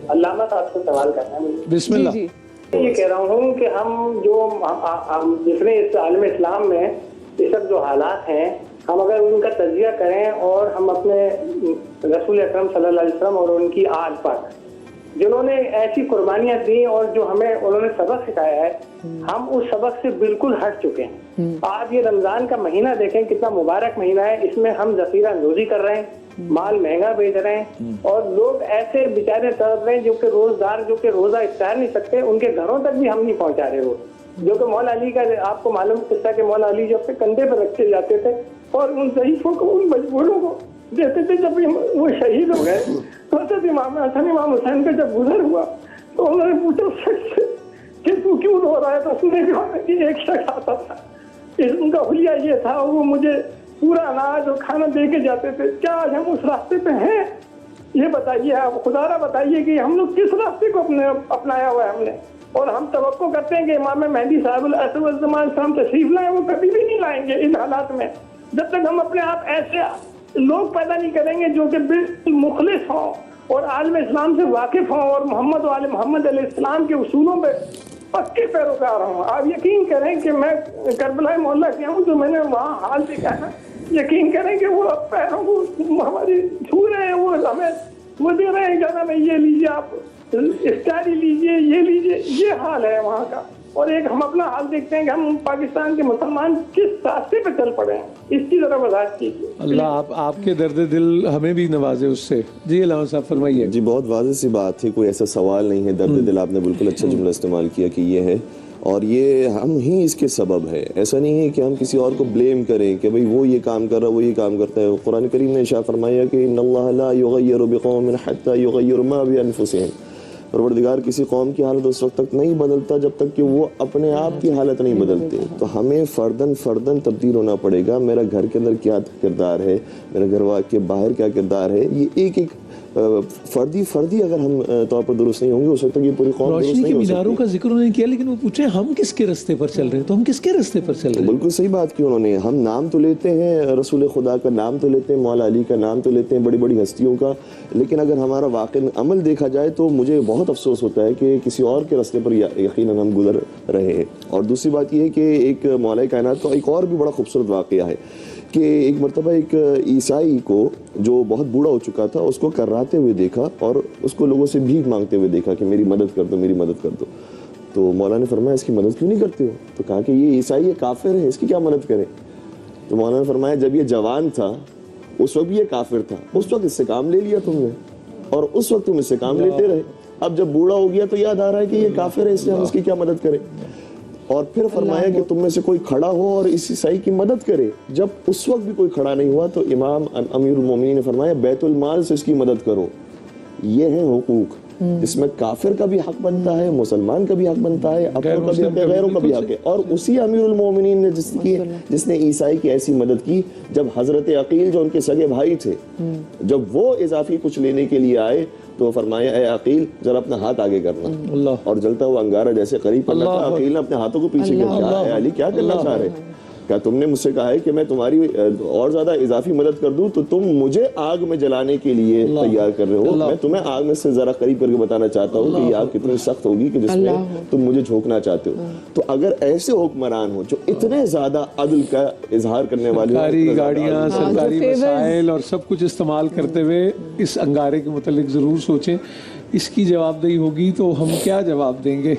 علامہ صاحب سے سوال کرنا ہے مجھے. بسم اللہ. جی یہ کہہ رہا ہوں کہ ہم جو جتنے اس عالم اسلام میں یہ سب جو حالات ہیں، ہم اگر ان کا تجزیہ کریں اور ہم اپنے رسول اکرم صلی اللہ علیہ وسلم اور ان کی آل پر جنہوں نے ایسی قربانیاں دی اور جو ہمیں انہوں نے سبق سکھایا ہے، ہم اس سبق سے بالکل ہٹ چکے ہیں. آج یہ رمضان کا مہینہ دیکھیں کتنا مبارک مہینہ ہے، اس میں ہم ذخیرہ اندوزی کر رہے ہیں، مال مہنگا بیچ رہے ہیں، اور لوگ ایسے بیچارے تڑپ رہے ہیں جو کہ روزدار جو کہ روزہ افطار نہیں سکتے، ان کے گھروں تک بھی ہم نہیں پہنچا رہے. وہ جو کہ مولا علی کا آپ کو معلوم قصہ کہ مولا علی جو اپنے کندھے پر رکھ کے جاتے تھے اور ان ضعیفوں کو ان مجبوروں کو دیتے تھے. جب وہ شہید ہو گئے تو حضرت امام حسن امام حسین کا جب گزر ہوا تو انہوں نے پوچھا شخص سے کہ تو کیوں رو رہا ہے؟ تو اس نے کہا کہ ایک شخص آتا تھا، ان کا حلیہ یہ تھا، وہ مجھے پورا اناج اور کھانا دے کے جاتے تھے. کیا آج ہم اس راستے پہ ہیں؟ یہ بتائیے آپ، خدا را بتائیے کہ ہم لوگ کس راستے کو اپنایا ہوا ہے ہم نے. اور ہم توقع کرتے ہیں کہ امام مہدی صاحب الاسد والزمان السلام تشریف لائیں، وہ کبھی بھی نہیں لائیں گے ان حالات میں جب تک ہم اپنے آپ ایسے لوگ پیدا نہیں کریں گے جو کہ بالکل مخلص ہوں اور عالم اسلام سے واقف ہوں اور محمد و آل محمد علیہ السلام کے اصولوں پہ پکے پیروکار ہوں. آپ یقین کریں کہ میں کربلا محلہ کیا ہوں، جو میں نے وہاں حال دیکھا ہے، یقین کریں کہ وہ پیروں کو ہماری چھو رہے ہیں، وہ ہمیں وہ دے رہے ہیں، کہنا میں یہ لیجیے، آپ افطاری لیجیے، یہ لیجیے. یہ حال ہے وہاں کا. اور ایک ہم اپنا حال دیکھتے ہیں کہ ہم پاکستان کے مسلمان کس راستے پہ چل پڑے ہیں، اس کی ذرا وضاحت کیجیے. اللہ آپ کے درد دل ہمیں بھی نوازے اس سے. جی علامہ صاحب فرمائیے. جی بہت واضح سی بات ہے، کوئی ایسا سوال نہیں ہے. درد دل آپ نے بالکل اچھا جملہ استعمال کیا کہ یہ ہے، اور یہ ہم ہی اس کے سبب ہے. ایسا نہیں ہے کہ ہم کسی اور کو بلیم کریں کہ بھئی وہ یہ کام کر رہا ہے، وہ یہ کام کرتا ہے. قرآن کریم نے ارشاد فرمایا کہ ان اللہ لا یغیر بقوم حتی یغیر ما بانفسہم. پروردگار کسی قوم کی حالت اس وقت تک نہیں بدلتا جب تک کہ وہ اپنے آپ کی حالت نہیں بدلتے. تو ہمیں فردن تبدیل ہونا پڑے گا. میرا گھر کے اندر کیا کردار ہے، میرا گھر کے باہر کیا کردار ہے، یہ ایک فردی اگر ہم طور پر درست نہیں ہوں گے، ہو سکتا ہے کہ یہ پوری قوم درست نہیں ہو سکتی. روشنی کے میناروں کا ذکر انہوں نے کیا، لیکن وہ پوچھیں ہم کس کے راستے پر چل رہے ہیں، تو ہم کس کے راستے پر چل رہے ہیں. بالکل صحیح بات کی انہوں نے. ہم نام تو لیتے ہیں، رسول خدا کا نام تو لیتے ہیں، مولا علی کا نام تو لیتے ہیں، بڑی بڑی ہستیوں کا، لیکن اگر ہمارا واقع عمل دیکھا جائے تو مجھے بہت افسوس ہوتا ہے کہ کسی اور کے راستے پر یقیناً ہم گزر رہے ہیں. اور دوسری بات یہ ہے کہ ایک مولا کائنات کا ایک اور بھی بڑا خوبصورت واقعہ ہے کہ ایک مرتبہ ایک عیسائی کو جو بہت بوڑھا ہو چکا تھا اس کو کرراتے ہوئے دیکھا اور اس کو لوگوں سے بھیک مانگتے ہوئے دیکھا کہ میری مدد کر دو، میری مدد کر دو. تو مولا نے فرمایا اس کی مدد کیوں نہیں کرتے ہو؟ تو کہا کہ یہ عیسائی، یہ کافر ہے، اس کی کیا مدد کریں. تو مولا نے فرمایا جب یہ جوان تھا اس وقت بھی یہ کافر تھا، اس وقت اس سے کام لے لیا تم نے، اور اس وقت تم اس سے کام لیتے رہے. اب جب بوڑھا ہو گیا تو یاد آ رہا ہے کہ یہ کافر ہے، اس لیے ہم اس کی کیا مدد کریں. اور پھر فرمایا کہ تم میں سے کوئی کھڑا ہو اور اس عیسائی کی مدد کرے. جب اس وقت بھی کوئی کھڑا نہیں ہوا تو امام امیر المومنین نے فرمایا بیت المال سے اس کی مدد کرو. یہ ہے حقوق، اس میں کافر کا بھی حق بنتا ہے، مسلمان کا بھی حق بنتا ہے، اپنوں کا بھی حق ہے، غیروں کا بھی حق ہے. اور اسی امیر المومنین نے جس نے عیسائی کی ایسی مدد کی، جب حضرت عقیل جو ان کے سگے بھائی تھے، جب وہ اضافی کچھ لینے کے لیے آئے تو فرمایا اے عقیل ذرا اپنا ہاتھ آگے کرنا، اور جلتا ہوا انگارہ جیسے قریب کرنا تھا. عقیل نے اپنے ہاتھوں کو پیچھے کیا، اے علی کیا کرنا چاہ رہے؟ کیا تم نے مجھ سے کہا ہے کہ میں تمہاری اور زیادہ اضافی مدد کر دوں تو تم مجھے آگ میں جلانے کے لیے تیار کر رہے ہو. میں تمہیں آگ میں سے ذرا قریب کر کے بتانا چاہتا ہوں کہ یہ آگ کتنی سخت ہوگی کہ جس میں تم مجھے جھونکنا چاہتے ہو. تو اگر ایسے حکمران ہو جو اتنے زیادہ عدل کا اظہار کرنے والے، سرکاری گاڑیاں، سرکاری وسائل اور سب کچھ استعمال کرتے ہوئے اس انگارے کے متعلق ضرور سوچیں. اس کی جواب دہی ہوگی تو ہم کیا جواب دیں گے.